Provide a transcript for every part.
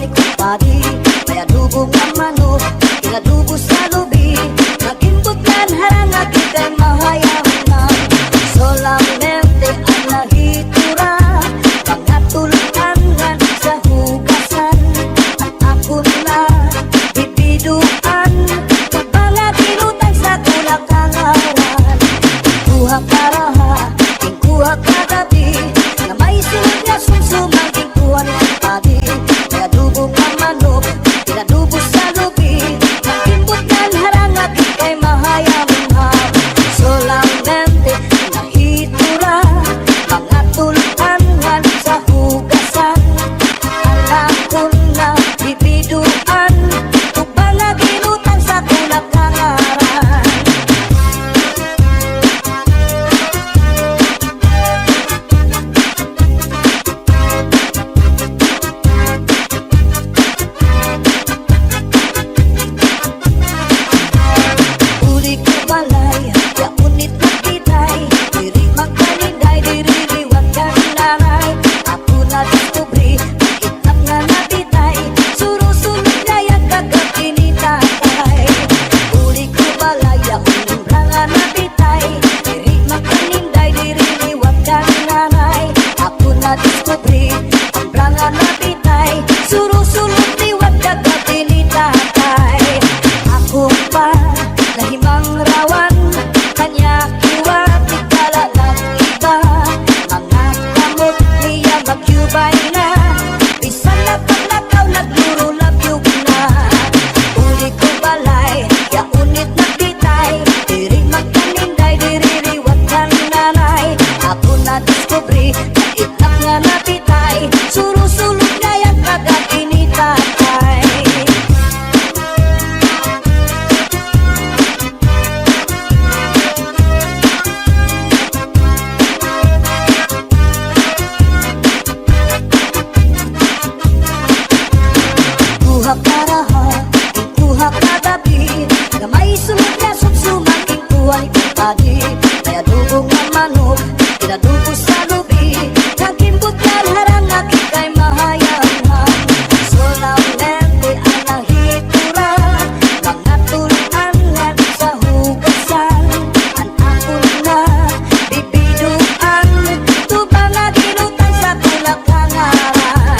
ni kumpari. May adubo nga manok, inadubo sa lubi. Nagimbot yan harang at ikay mahayaman. Solamente ang nahitura, mga tulutan nga sa hugasan. At ako na bibiduan, mga kinutang sa kulak-kangaran. Kuha karaha, kuha kagabi, na may sunod na sumsumang kuha ni kumpari. May adubo nga manok, inadubo sa lubi. Nagimbot yan harang at ikay mahayaman. Solamente nahitura, mga tulutan nga sa hugasan. Alam ko na bibiduan, kung mga ginutang sa kulak-kangaran. Uli ko balay, yaunit na kitay. Diri magkalinday, diri liwat ka nanay. Ako na diskubri, makitap nga natitay. Suro-sulog kayag kagati ni tatay. Uli ko balay, yaunit nga natitay. Diri magkalinday, diri liwat ka nanay. Ako na diskubri, ang branga natitay. Suro-sulog liwat kagati ni tatay. Ako pa nahimang rawan, kanya kuwat ikala ng iba. Mga kamot niya magyubay na, bisan na paglakaw nagluro-labyog na. Uli ko balay, yaunit na kitay. Diri magkaninday, diri riwat kang nanay. Ako na diskubri, naitlak nga natitay. Suro-sulog na yan kagati ni tatay. Kuha karaha, kuha kagabi, na may sunod na sumsumang kuha ni kumpari. May adubo nga manok, inadubo sa lubi. Nagimbot yan harang at ikay mahayaman. Solamente ang nahitura, mga tulutan nga sa hugasan. Ang ako na bibiduan, tubang nga ginutang sa kulak-kangaran.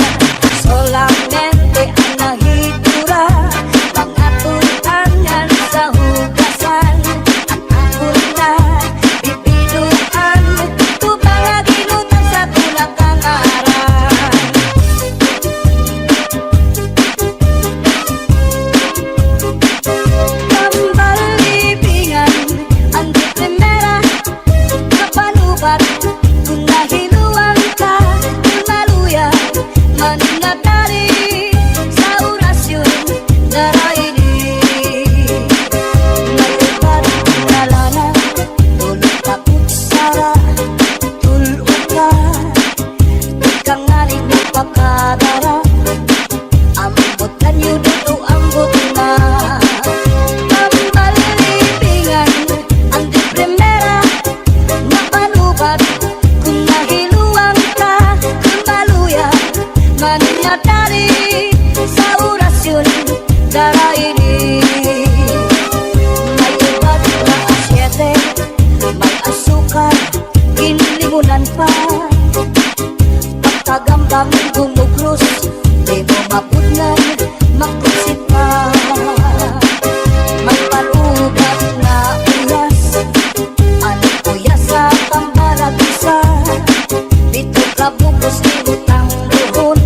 Solamente ang nahitura, mga tulutan nga sa hugasan. Ang ako na bibiduan, tubang nga ginutang sa kulak-kangaran. Kambal-libingan, ang di primera, kapanubat, kung nahiluan ka, maluya, maningatari, sa orasyon, naraini. May upat, nalana, tulog ka kutsara, tulog ka, ikang ngaling mo pakadara. Ambot na niyo dito, ambot na. Kambal-libingan, ang di primera, mapanubat, kung nahiluan ka, maluya, maningatari, sa orasyon, daraini. May ubat na asyete, may asukar, kinlimunan pa. Pagkagambang gumugros, di mo mapudnan, magkusit pa. May palugat na uyas, ano uyas sa pambaragisa. Dito ka bukos ni utang luhon,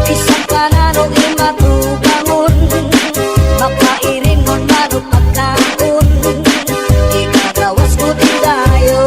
isang kanano imatubangon. Makairing mo mano pagkaon, ikagawas ko din tayo.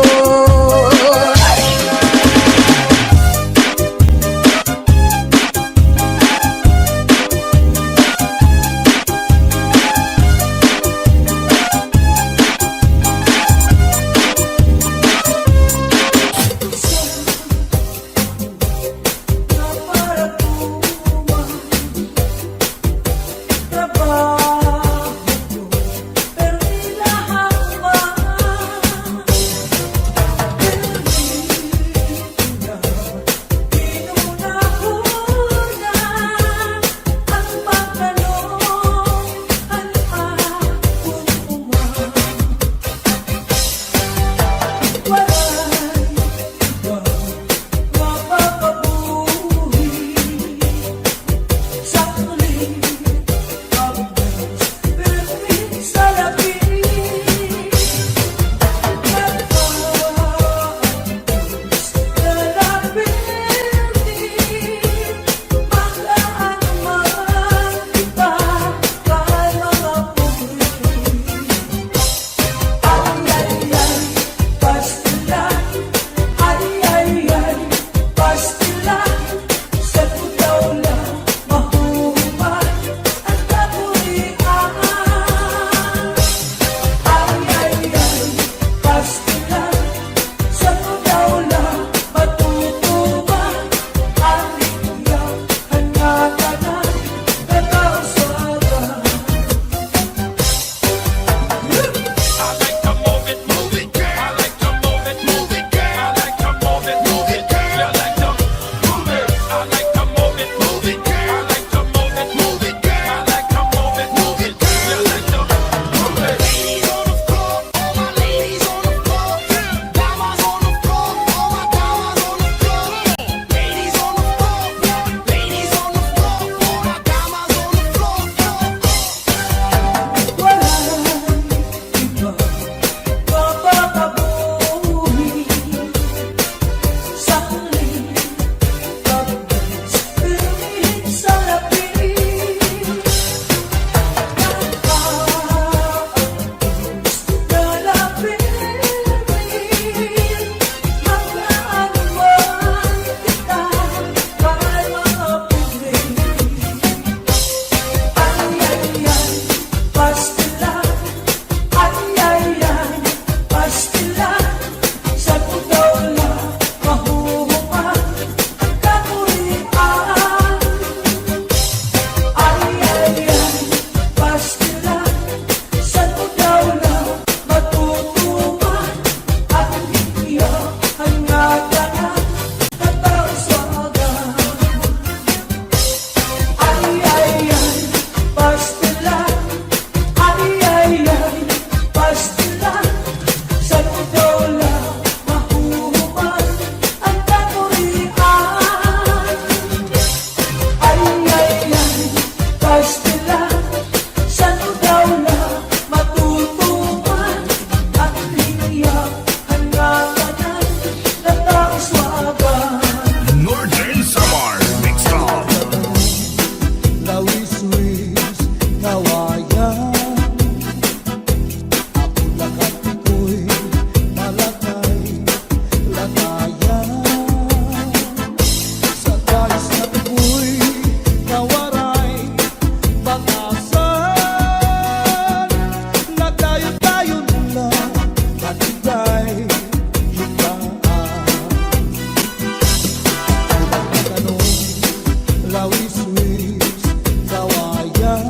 labis kawayan.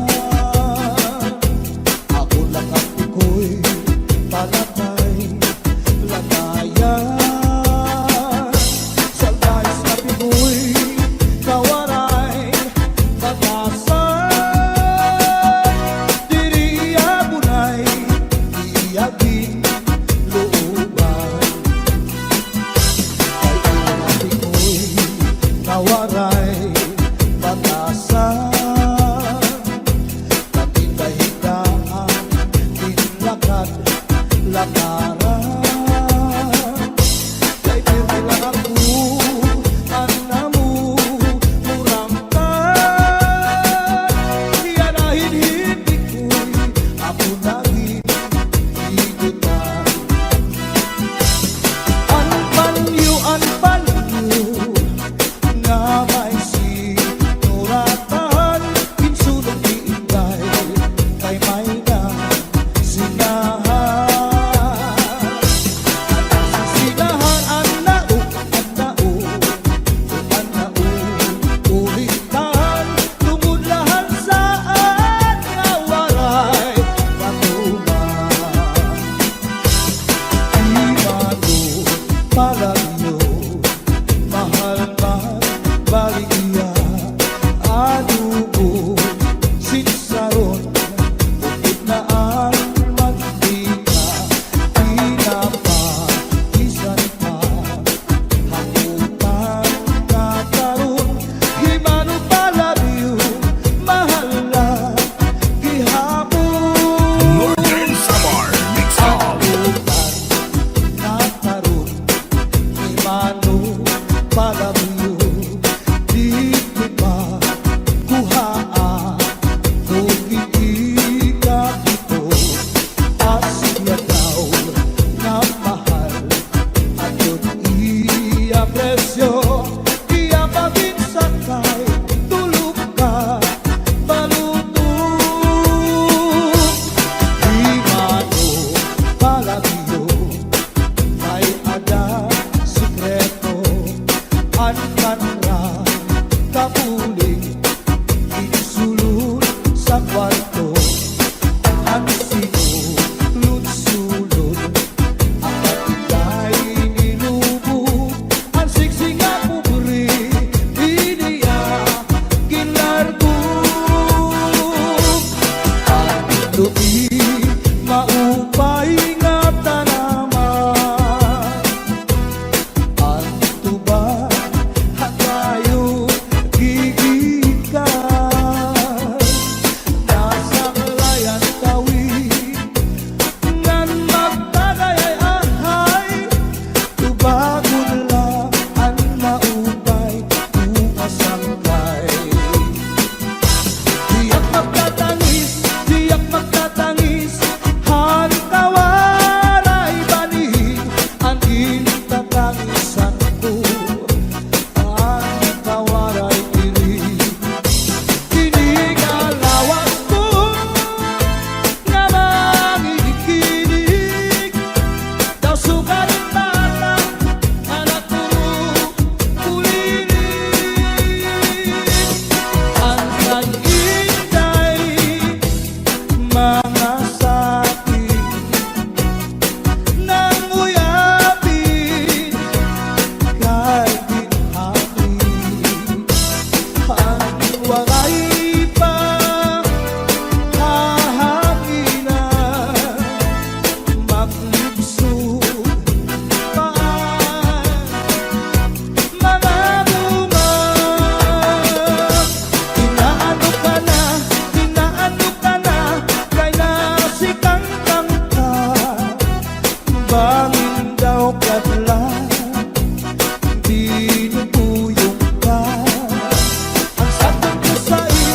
Ako lang at iko'y palatay lagayan. Sa guys na pigo'y kawaray batasan. Diri abunay iyagin looban. Kay ang iko'y kawaray batasan. Katindahigaan tinlakad lakaran. Kay pirmi lang ako anamu murangkan. Iyanahin hindi ko'y ako naging higutan. Anpanyo nga may sinuratan. Kinsulong iingay kay may na sinahan. Sinahan ang nao, ulitan. Tumudlahan saan nga walay patuman. Di mano palanyo, mahal man baligya. Adubo sinsaron, bukid na ang magdika. Pinapagisan pa hangutan na karon. Himano palabyo, mahal na gihapon. Northern Samar Mix Up. Na karon, himano palabyo. Di ko pa kuhaan kung hindi ka ito. Asya daw na mahal at yun iya presyo. Iya pabinsan kay tulog ka balutong. Di mano palabyo kay ada sikreto. Ankanra kapuling insulod sa kwarto. Ang sinulod-sulod ang matigay nilubo. Ang siksing nga pobre iniya ginlargo. Ang lupi maupay nga tanaman. Ang tuba hatayo gigikan. Nasang layan tawid ngan magtagay ahay. Tubagon lang ang maupay umasanggay. Diyak magtatangis, hari kawaray balik. Ang intatangisan ko, ang kawaray diri. Kinigalawas ko nga mangikinig. Daw sugat bata, anak ko kulinig. Ang kay-intay, mga sakit nang uyapin kay ginhapi. Ang walay pa hahanginan, maglibsod paan mga bunga. Inaano ka na, kay nasikang ka. Bangin daw kadlan, di nubuyong ka. Ang sakit ko sa iyo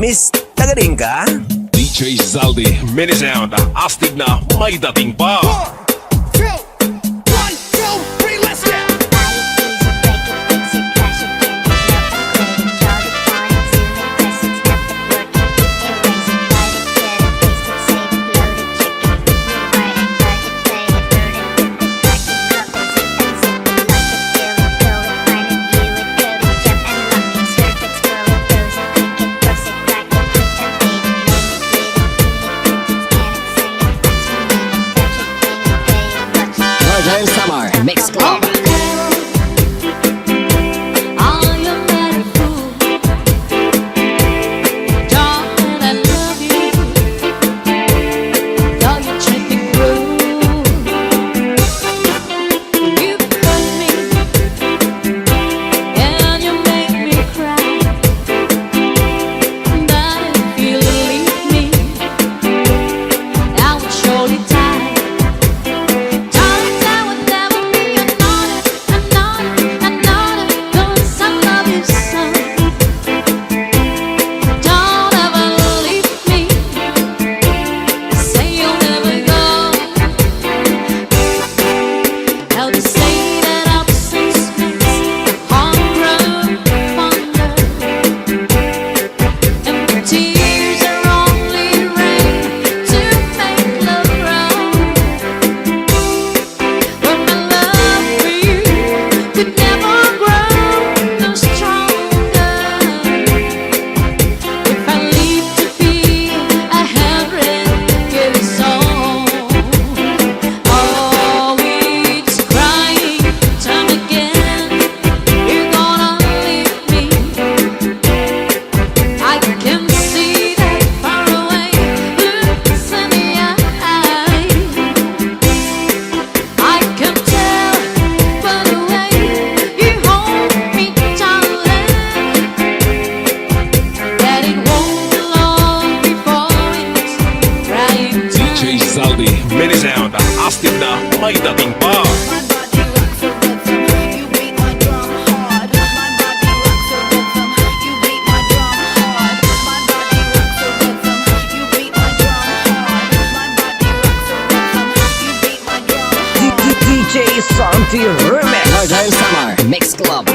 Miss, tagading ka? DJ Zaldi, mini sound, astig na may dating pa. Northern Summer Mix Club. DJ Zaldi, mini sound, astig na may dating pa. DJ Santi Remix. Northern Summer Mix Club.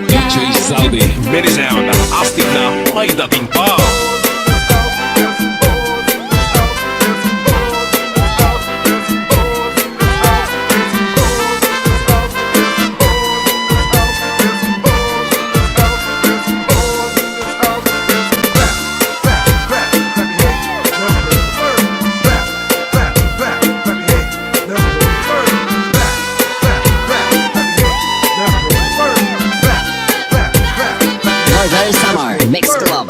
DJ Zaldi, mini sound, astig na may dating pa. Northern Summer Mix Club.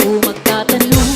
Kung magtatanong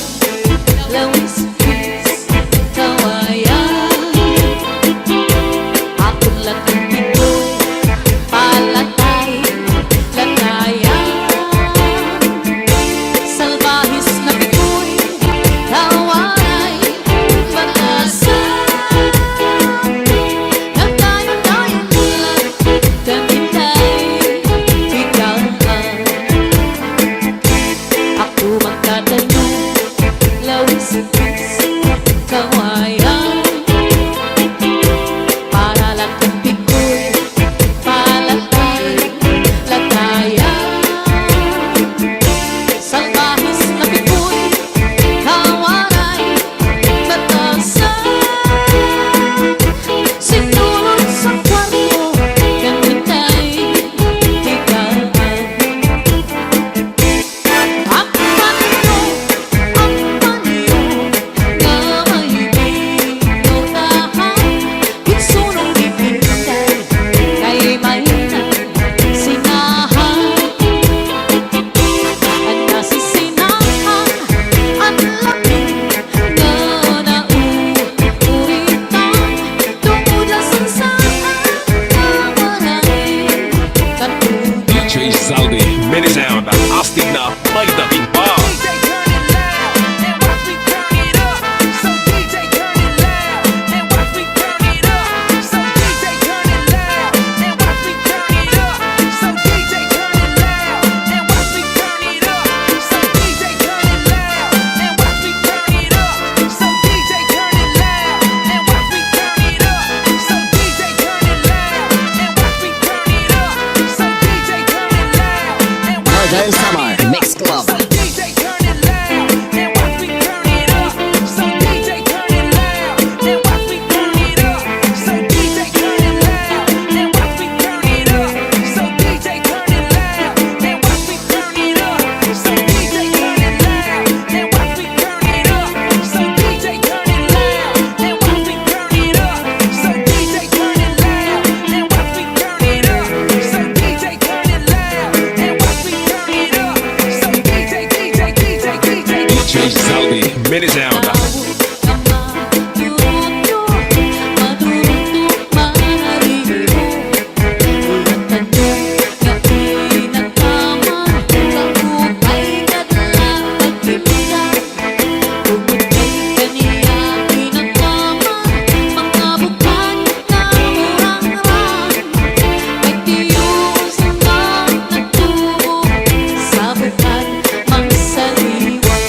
sound, astig na may dating pa. DJ turn it loud and watch me turn it up. So DJ turn it loud and watch me turn it up. So DJ turn it loud and watch me turn it up. So DJ turn it loud and watch me turn it up. So DJ turn it loud and watch me turn it up. So DJ turn it loud and watch me turn it up. So DJ turn it loud and watch me turn it up. So DJ turn it loud and watch me Northern Summer Mix Club. So DJ turn it loud and watch me turn it up. So DJ turn it loud and watch me turn it up. So DJ turn it loud and watch me turn it up. So DJ turn it loud and watch me turn it up. So DJ turn it loud and watch me turn it up. So DJ turn it loud and watch me turn it up. So DJ turn it loud and watch me turn it up. So DJ turn it loud and watch me turn it up. So DJ Zaldi, mini sound. Sa bukan mangsaliwan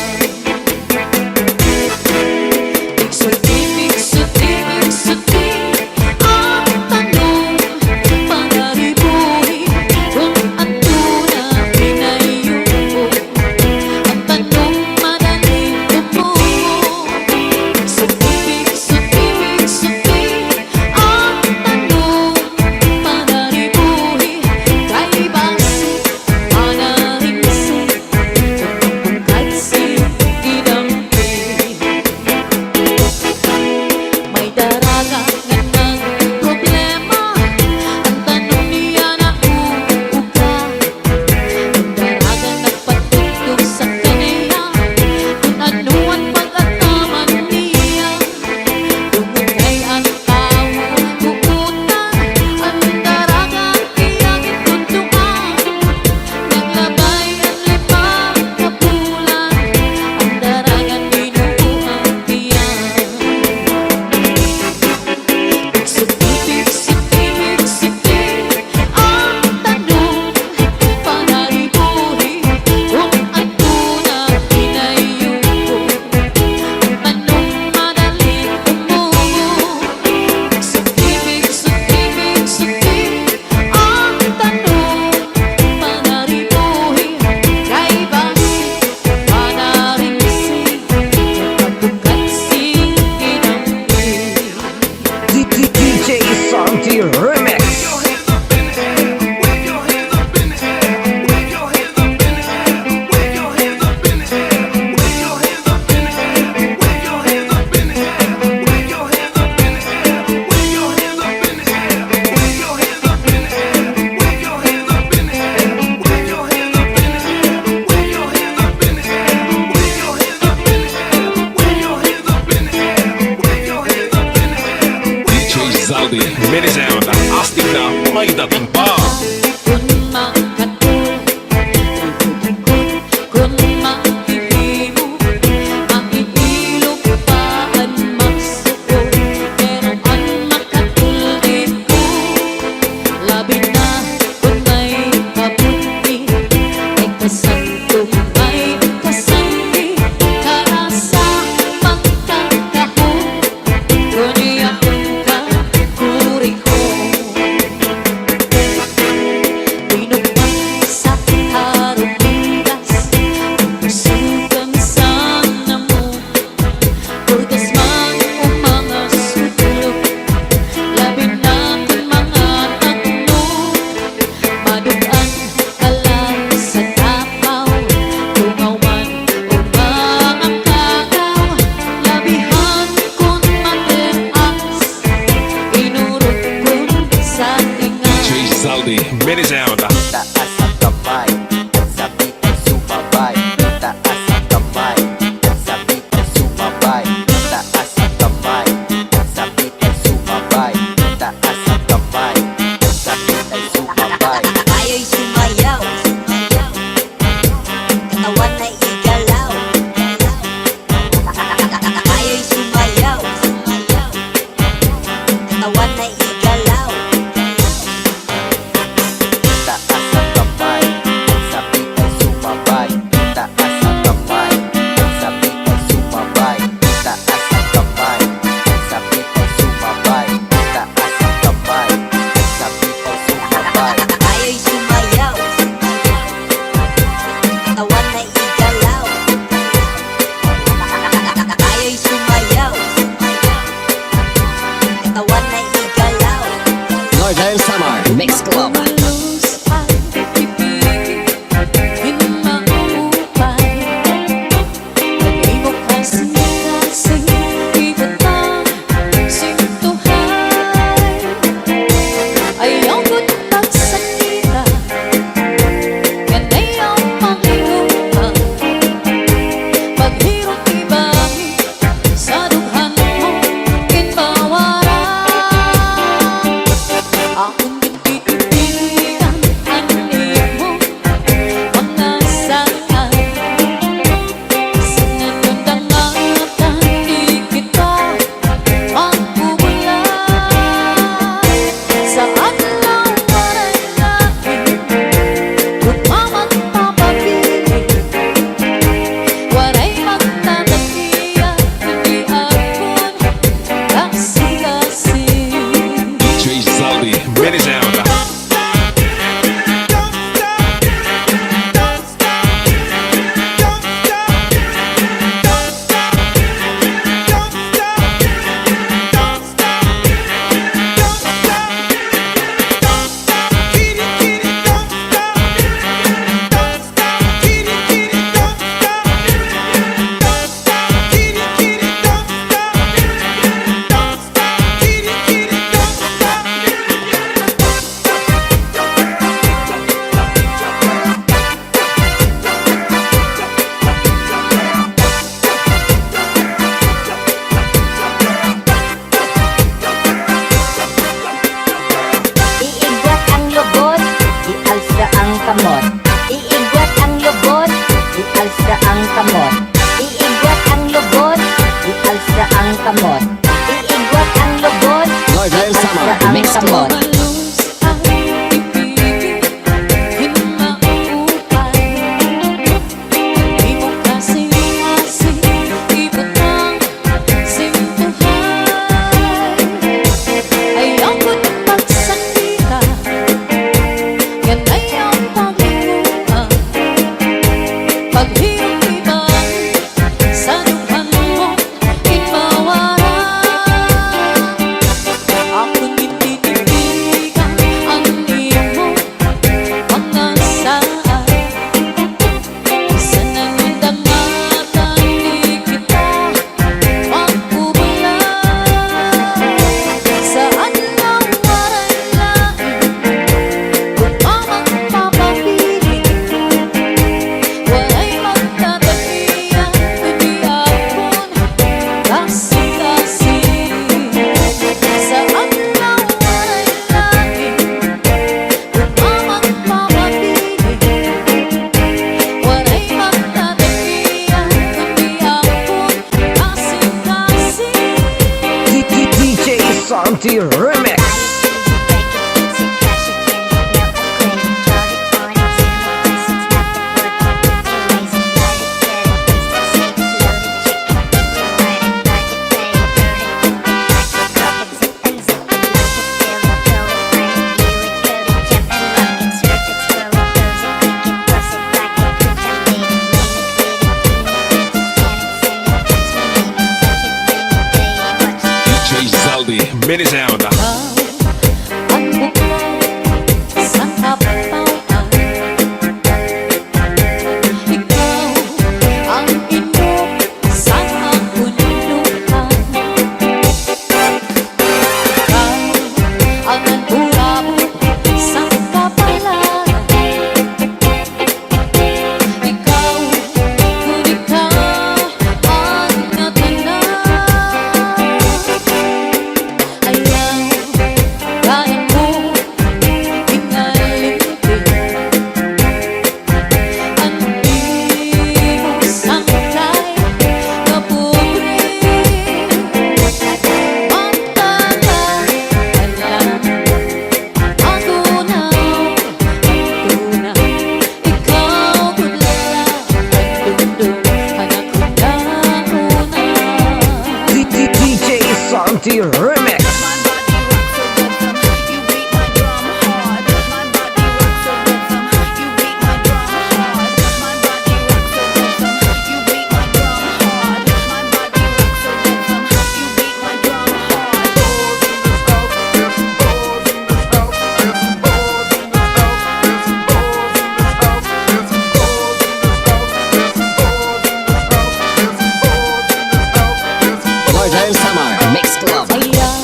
Santi Remix. DJ Zaldi, Mini Sound. Ang bukal sa kapautan. Ikaw ang inog sa kabundukan. Ikaw ang nagulabot sa kapalaran. Ikaw, ngunit ka ang natanan. Ayaw, kaya mo inalitin. Ang imong sangkay na pobre. Ang tagal alam, ako na. Ikaw kulala, nagdundong, anak ko na una. DJ Santi Remix. My body rocks a rhythm, you beat my drum hard. My body rocks a rhythm, you beat my drum hard. My body rocks a rhythm, you beat my drum hard. My body rocks a rhythm, you beat my drum hard. Roger Summer Mix Club. Ayaw,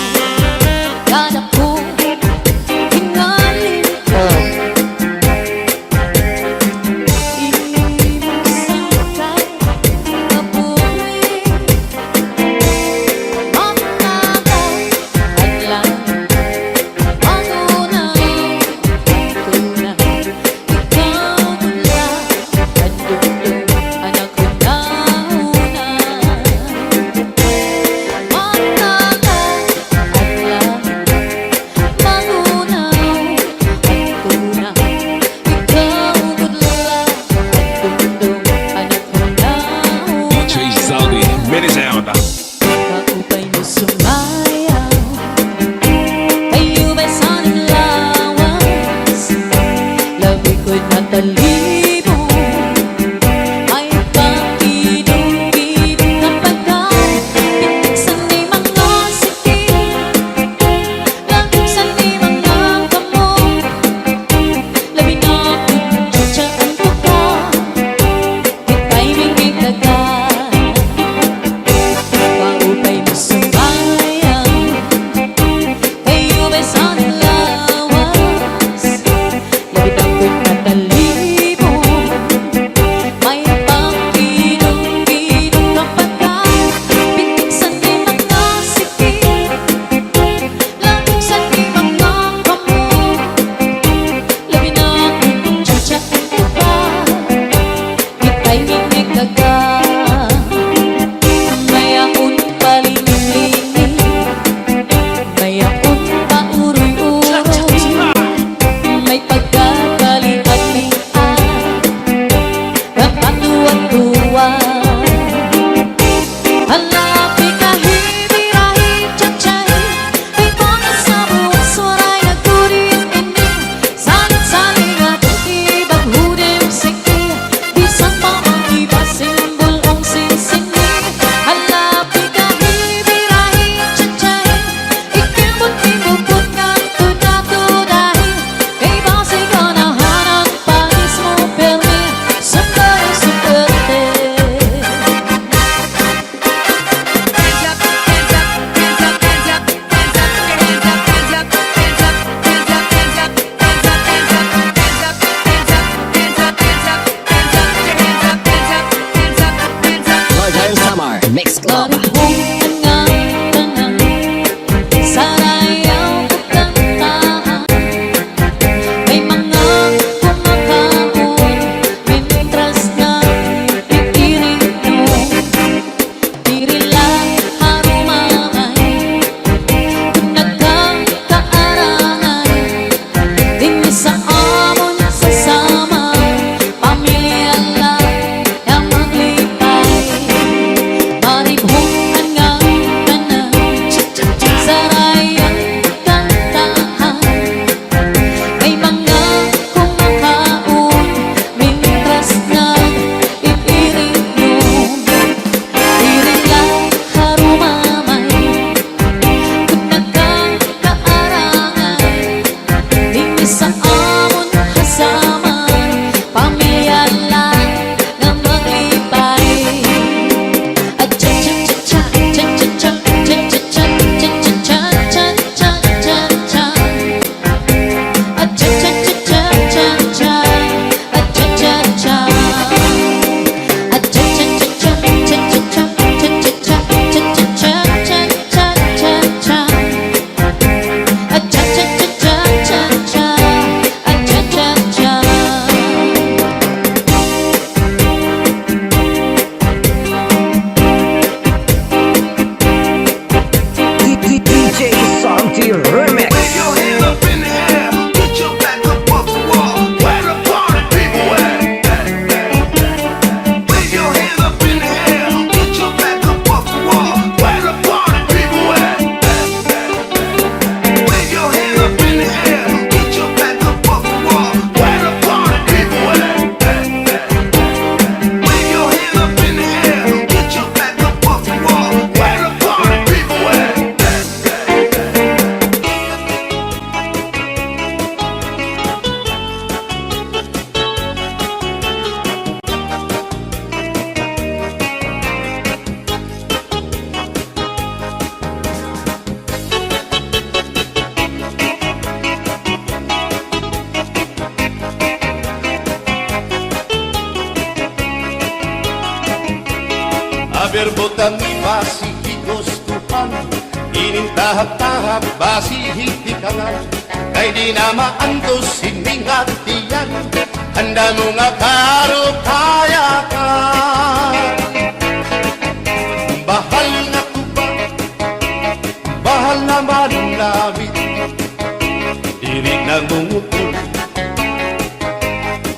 Aber butang ibasi higustuhan, inintahap-tahap basi hitikangan, kay di na maantos siningatiyan, handa mo nga karo kaya ka. Bahal na tuba, bahal naman namin, diri nang mungutol,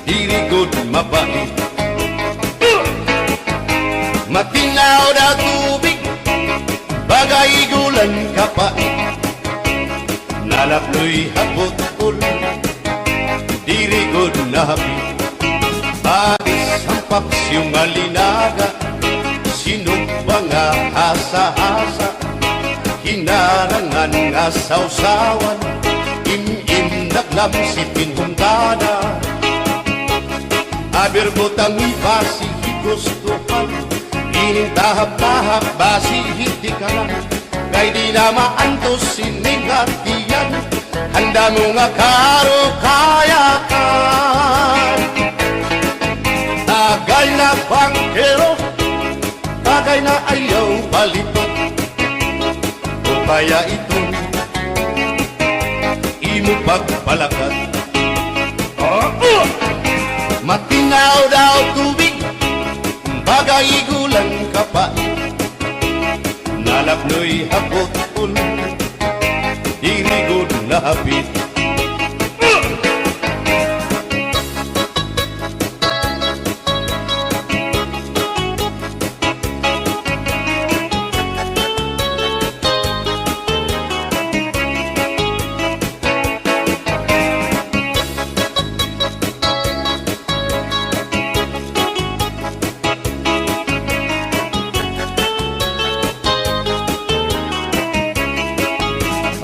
diri good mabait. Matinaw na tubig, bagay gulan kapait, nalaploy hapot-ul, diri good nabi. Adis ang paksyong alinaga, sinugba nga hasa-hasa, hinarangan nga sausawan, im-im naglamsitin hungkada. Aber butang ibasi higustuhan, inintahap-tahap basi hitikalan, kay di na maantos siningatiyan, handa mo nga karo kayakan. Tagay na bangkero, tagay na ayaw balipat, o kaya ito imo pagpalakat. Matinaw daw tubig, bagay gulang kapait, nalapnoy hapot-ul, diri good na hapit.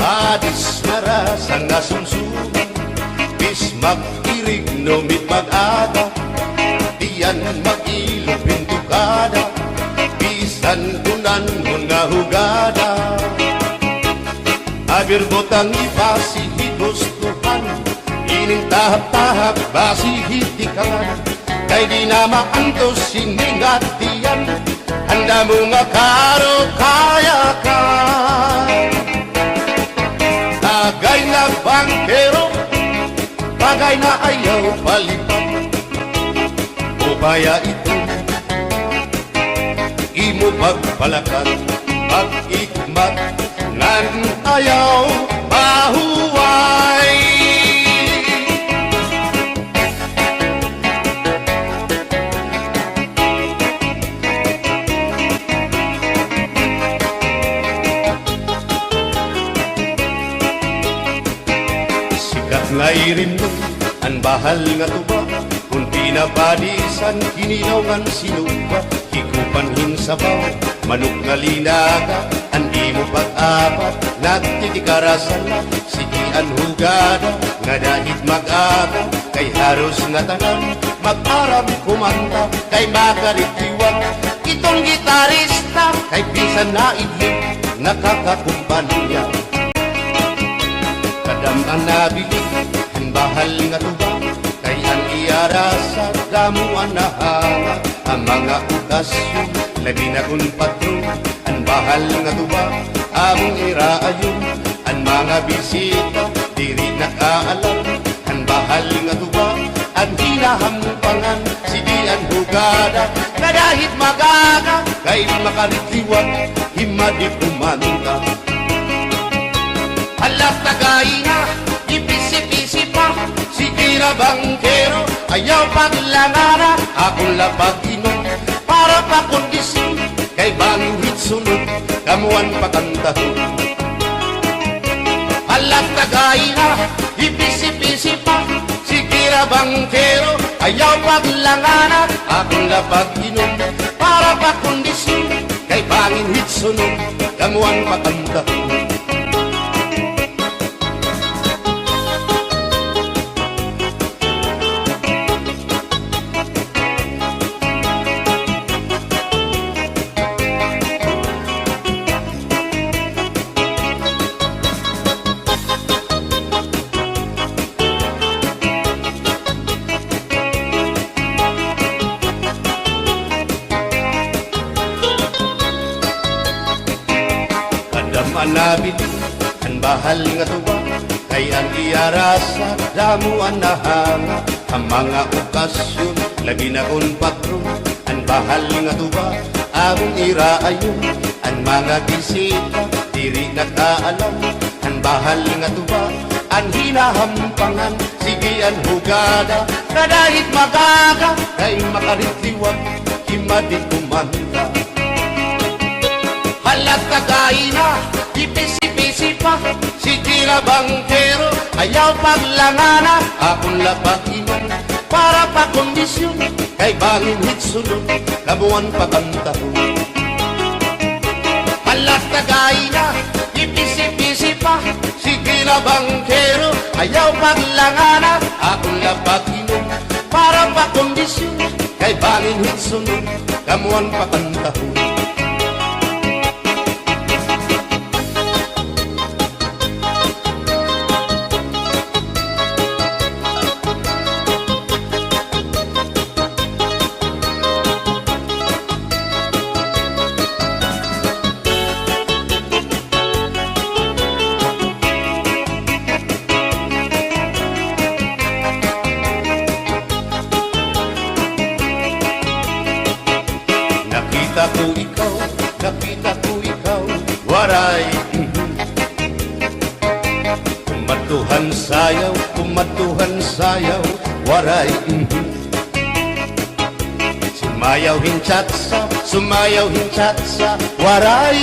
Adis marasang nasumsuman, bis mag-irig numit mag-ada, diyan mag-ilog pintukada, bisan kunan nga hugada. Aber botang ibasi higustuhan, inintahap-tahap basi hitikangan, kay di na maantos siningatiyan, handa mo nga karo kayakan. Bagay na bangkero, bagay na ayaw palipat, o kaya ito imo pagpalakat, pag-ikmat nan ayaw mahuway. Ngay rin mo, ang bahal nga tuba, kung pinapadisan, kininawgan sinuba, hikupanhin sabaw, manok nga linaga, andi mo pag-apat, nagtitikarasan, sigian hugada, nga dahit mag-aga, kay haros nga tanan, mag-aram kumanta, kay makaritiwan, itong gitarista, kay pisan na idlip, nakakakumpanya. Kadam-an nabilig, ang bahal nga tuba, kay ang iarasa, damuan na hanga, ang mga okasyon, labi na kung patron, ang bahal nga tuba, among iraayon, ang mga bisita, diri nakaalam, ang bahal nga tuba, ang hinahampangan, sige ang hugada, kadahit magaga, kay makaritiwan, himadi kumanta. Alat tagay na, ipisi-pisi pa, sige na bangkero, ayaw paglangara, akong lapag inom, para pa kondisyon, kay bangit sunod, kamuan pakantahon. Alat tagay na, ipisi-pisi pa, sige na bangkero, ayaw paglangara, akong lapag inom, para pa kondisyon, kay bangit sunod, kamuan pakantahon. manabili ang bahal nga tuba kay ang iarasa damo ang nahanga ang mga okasyon labi na kon patron ang bahal nga tuba among iraayon ang mga bisita diri nakaalam ang bahal nga tuba ang hinahampangan sige ang hugada kadahit magaga kay makaritliwag himadit kumanda halat kagaina ipisi-pisi pa sige na bangkero ayaw paglangana akong lapakiman para pa kondisyon kay bangin hitsunod labuan pa kantahon halat kagaina ipisi-pisi pa sige na bangkero ayaw paglangana akong lapakiman para pa kondisyon kay bangin hitsunod labuan pa kantahon nakita ko ikaw, waray kumatuhan sayaw, waray sumayaw hinchatsa, waray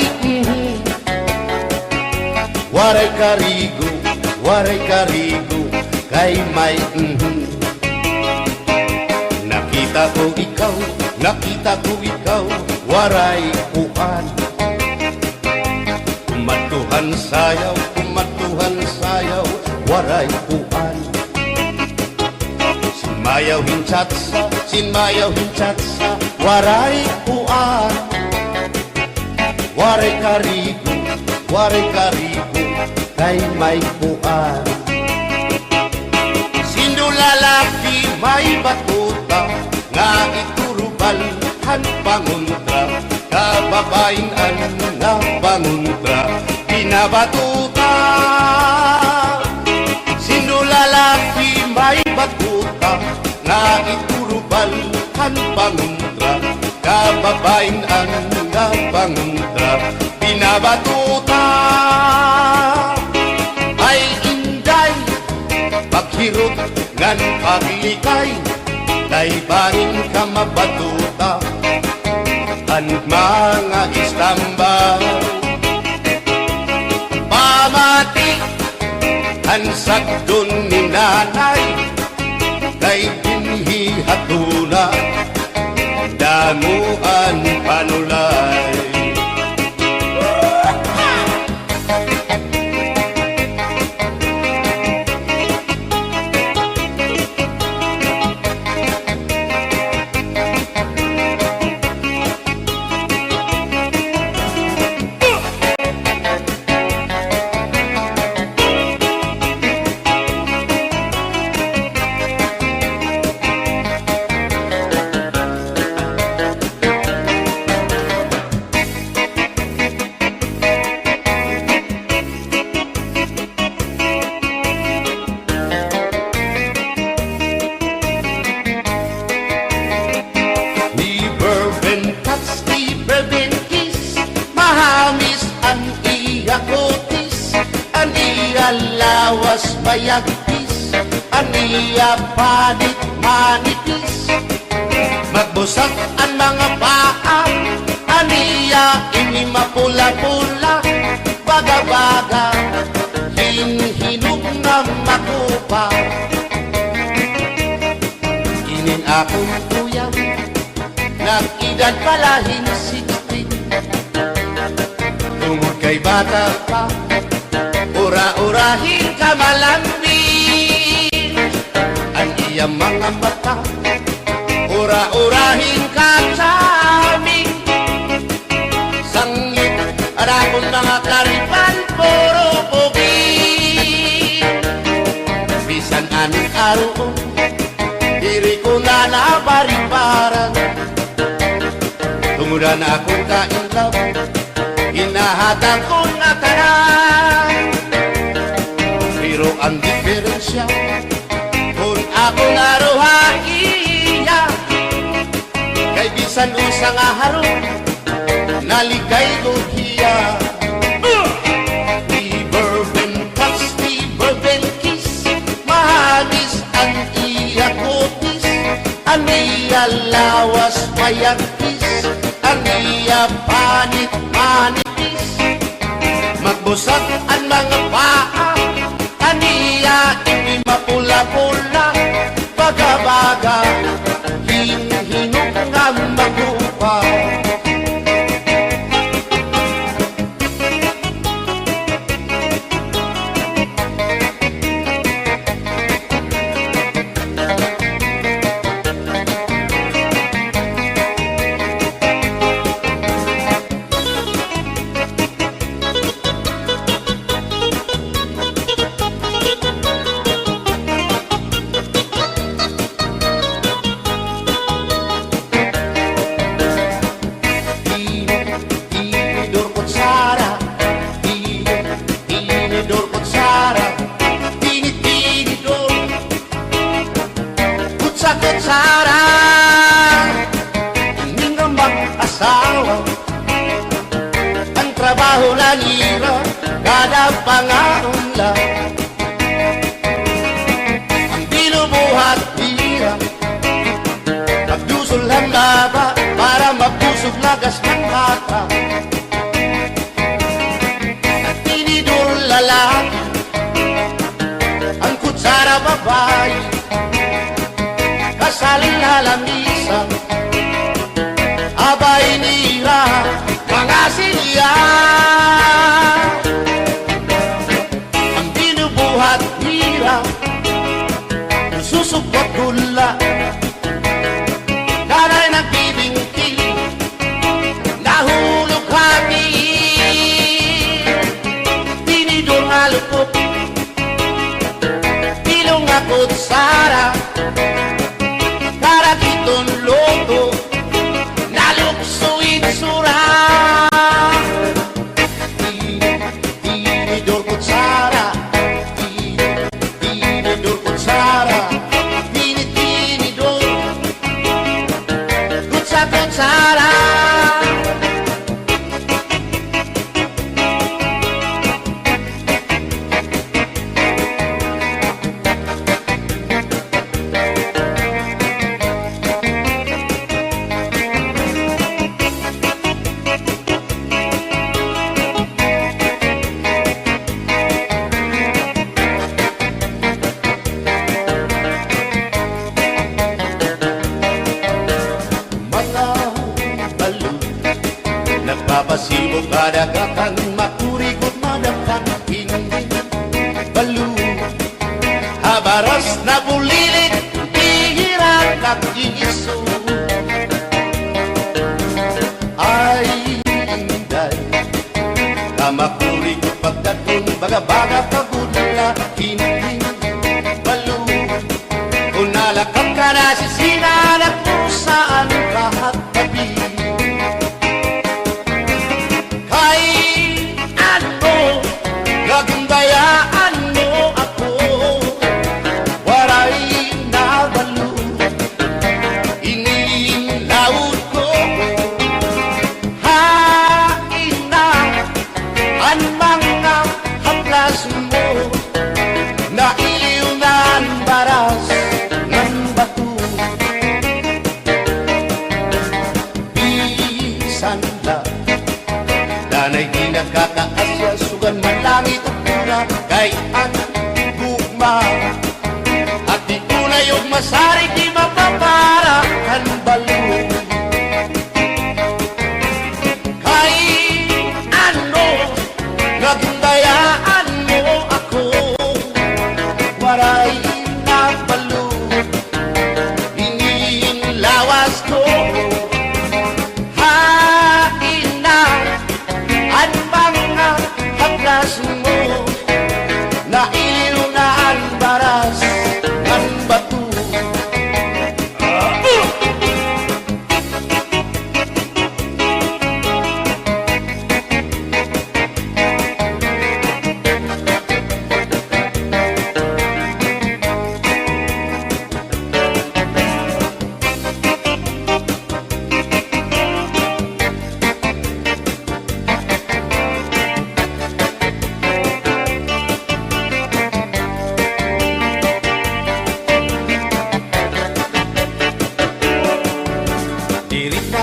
waray karigo, kay may nakita ko ikaw, waray uan kumatuhan sayaw, waray uan sinmayaw hinchatsa, waray uan waray karigo, kay may uan sindulalaki may batuta nga iturubal han panguntra kababayan nga panguntra pinabatuta sinulalaki may batuta nga iturubal han panguntra kababayan nga panguntra pinabatuta ay inday paghirot ngan paglikay kay banin ka mabatuta ang mga istamba pamati ang sagdon ni nanay kay binhi hatuna damuan panulay lawas bayagpis aniya panit manipis magbusag ang mga paa aniya ini mapula-pula baga-baga hinhinog na makupa inin akong tuyang nag-edad palahin 16 tungod kay bata pa ura-urahin ka malambing ang iyang mga mata ura-urahin ka saming sangit arakong mga karipan puro pugi bisan anong araw diri ko na nabaribaran tungudan akong kainlaw Hinahatag ko na tanan, pero ang diferensya kung ako naruhaiya, kay bisan usang aharong naligay ko hiya. Never been touch, never been kiss, mahagis ang iya kutis, ang iya lawas mayagkis, ang iya panit manipis, magbusag ang mga paa, ang iya hindi mapula-pula, baga-baga hinhinong nga magupa. Tinidor kutsara, tinidor kutsara, tinidor kutsara, hindi nga mag-asawa, ang trabaho na nila, kada pangaon lang, ang binubuhat nila, magdusol ang laba, para mapusog lagas ng bata. At tinidor lalaki, ang kutsara babae, kasaling halamisa, abay nila, mga silya. Ang binubuhat nila, susupot gula, kanay nagbibingti, nahulog hati, tinidor nga lupot, pilong nga kutsara, karakiton loto, naluksuit sura. Tinidor kutsara, tinidor kutsara, tinidor kutsara. Mga balo, nagpapasibo kadagatan, makurikot madagkan, hindi balo. Habaras na bulilit, hihiran at iso. Ay, inday, kamakurikot pagdaton, baga-baga pagudla, hindi balo. Kung nalakap ka na sisinanak mo saan lahat tabi, kay ano gagundayaan mo ako, waray na balo, inilaud ko, hain na ang mga haplas mo, na iliw na ang baras ng bato. Bisan na danay di nagkakaasya, sugan man langit at pura, kay ang gugma, at di tunay yung masari, di mapapara ang balo. Kay ano nagundayaan mo ako, waray na balo, inilawas ko, hain na ang mga haplas mo, na iliw na ang baras ng bato.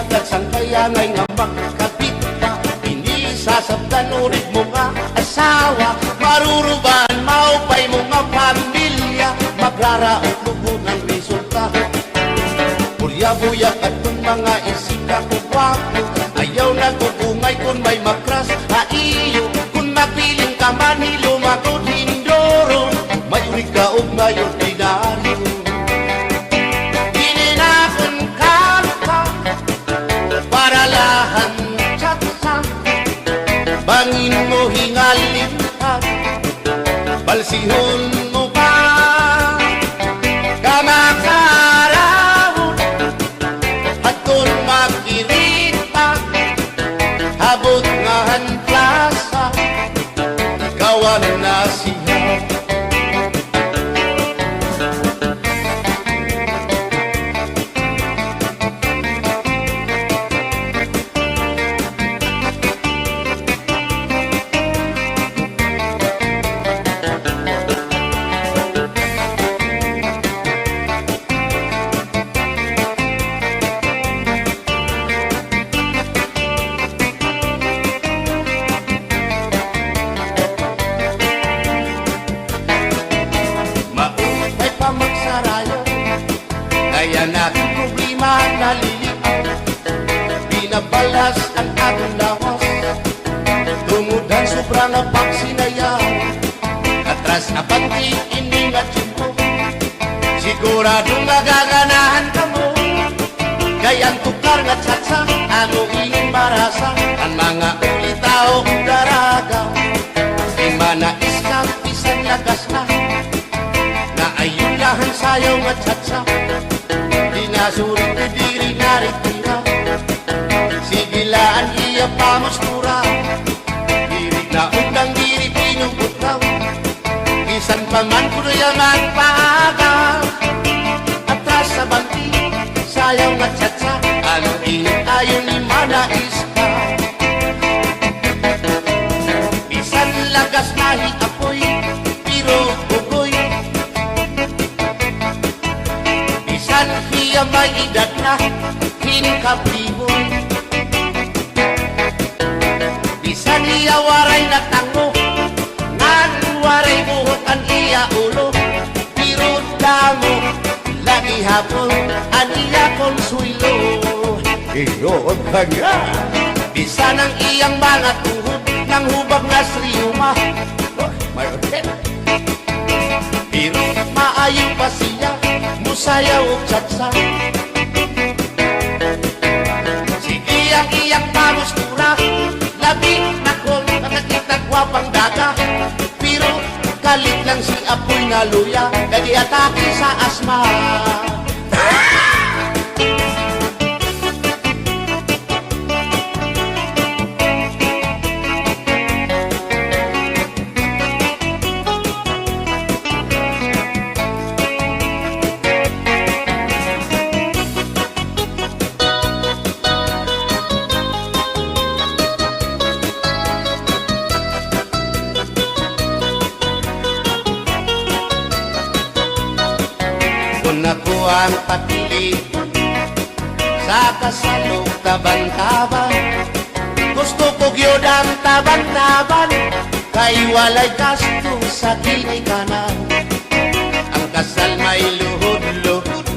agad sang kayangay nga makakapit pa. Hindi sasabtan ulit mo nga asawa, maruruban maupay mo nga pamilya, magraraot lubod ng resulta. Buya-buya at kung mga isika ko wapo, ayaw na kukungay kung may makras haiyo. Kung mapiling ka man hilumagod hindoro, mayuri ka o mayor dinaryo. Ininakon ka para lahan tsatsa, bangin mo hingalin ka, balsihon mo pa kamakarahon. At kung magkirita, habot nga han plaza, ikaw ang nasiyaw. Maupay pa magsarayo, kaya natin problema naliliaw. Binabalas ang ating lawas, tumudan sobrang na pagsinayaw. Atras na pati iningat yun mo, siguradong nagaganahan ka mo. Kayang tukar nga tsatsa, ano iyong marasa, ang mga ulitaw daraga. Di manais ka, isang lagas na, na ayun lahan sayaw nga tsatsa. Di nasurit na diri naritira, sigilaan iya pamustura. Diri na undang diri pinubutaw, isan pa man kuno yaman paaga. Atras sa banti, sayaw nga tsatsa, ano init ayon ni manais ka. Bisan lagas nahi apoy, pero bugoy. Bisan hiya may edad na, hinkapriboy. Bisan hiya waray na tango, ngan waray buhok ang iya ulo. Pero damo, lagi hapon, ang iya konsuelo. Iyon ka nga. Bisan ang iyang mga tuhod, ng hubag na sriyuma. May hotel. Pero maayo pa siya, musayaw o tsatsa. Sige ang iyang pamustura, labi na kong nakakita gwapang daga. Pero kalit lang si apoy na luya, kadi atake sa asma. Kung ako ang papili sa kasalog taban-taban, gusto ko gyud ang taban-taban, kay walay gasto sa kinikanan. Ang kasal may luhod-luhod,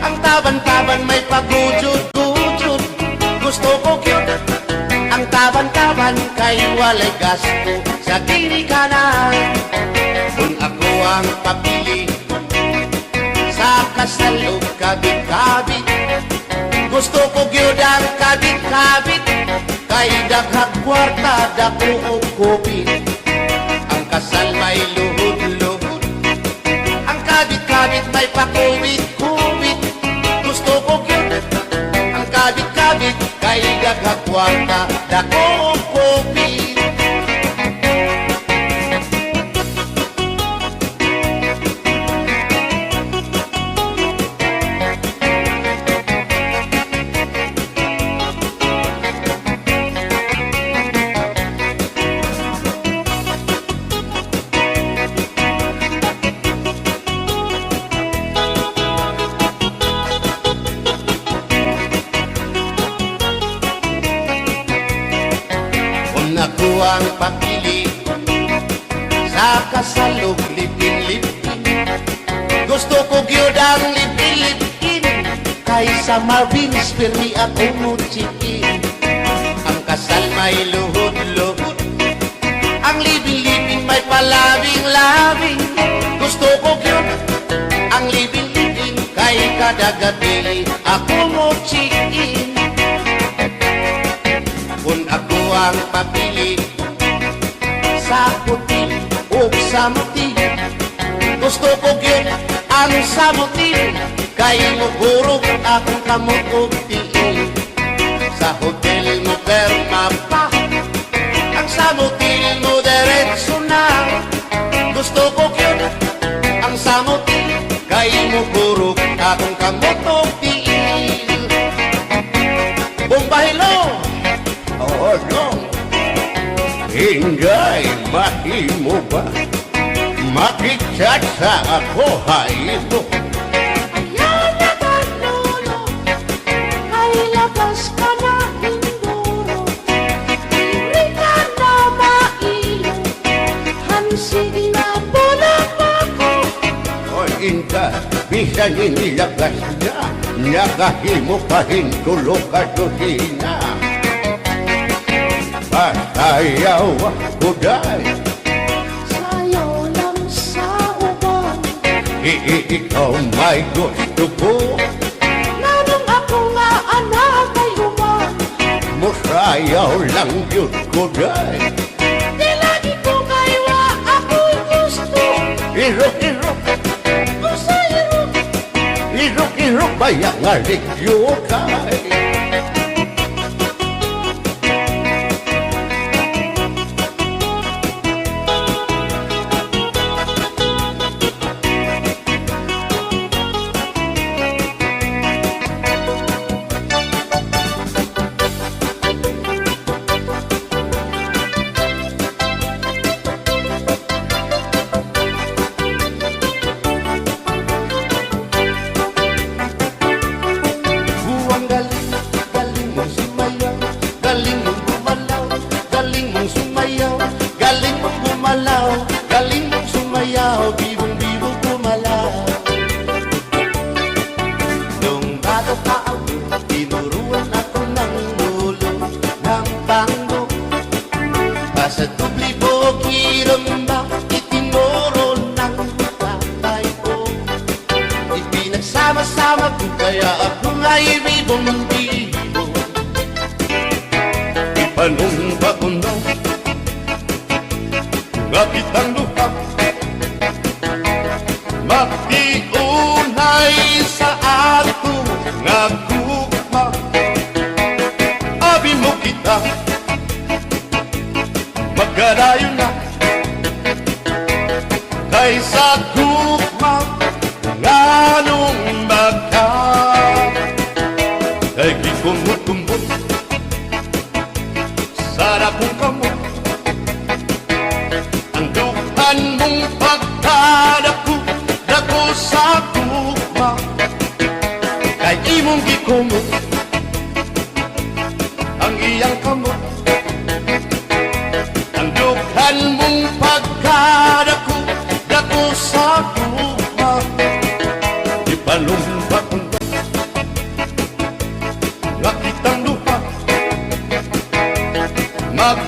ang taban-taban may pagujud-gujud. Gusto ko gyud ang taban-taban, kay walay gasto sa kinikanan. Kung ako ang papili sa kasalog kabit-kabit, gusto ko gyud ang kabit-kabit, kay daghang kwarta dako og kopit. Ang kasal may luhod-luhod, ang kabit-kabit may pakubit-kubit. Gusto ko gyud ang kabit-kabit, kay daghang kwarta dako og kopit. pakili sa kasalog lipin-lipin. Gusto ko gyud ang lipin-lipin kaysa Marvin's pirmi ako mo chikin. Ang kasal may luhod-luhod, ang libing-libing may palabing-labing. Gusto ko gyud ang libing-libing kay kada gabi ako mo chikin. Kung ako ang papili sa puti o sa muti, gusto ko gyud ang samuti kay mugurog akong kamot og tiin. Sa hotel mo perma pa, ang samuti mo diretso na. Gusto ko gyud ang samuti kay mugurog akong kamot og tiin. Bumbahilo, oh no, Inday, mahimo ba makichat sa ako haylo? Ayaw na kanolo, ay labas ka na indoro. Hindi ka na mailo, hansig na pulang ako. O Inday, bisan inilagas na, nakahimo pa rin tulog ka susina. Pasayaw ako dahil Sayaw lang sa uban, ikaw may gusto ko. nanong ako nga anak ay uban. Musayaw lang yun ko dahil Di lagi ko kaywa ako'y gusto. irok-irok, Usayro, irok-irok bayang alik yun kay. Buwang galing, galing mong sumayaw, galing mong gumalaw, galing mong sumayaw, galing mong gumalaw, galing mong sumayaw, bibong-bibong gumalaw. Nung bata pa ako, tinuruan ako ng ulo ng tango. Basta tubli po kiramba, itinuro ng tatay ko. Ipinagsama-sama ko kaya ako nga'y bibong-bibong. Ipanumpa ko na nga kitang luha, magtiunay sa ato nga gugma. Abi mo kita, magkarayo na kaysa gugma nga nung magka. Kay gikumot-kumot, sarap mong kamot, ang dukan mong pagkadako, dako sa gugma. Kay imong gikumot, ang iyang kamot, ang dukan mong pagkadako, dako sa gugma. Ipalumpa kong nakitang lupa, mag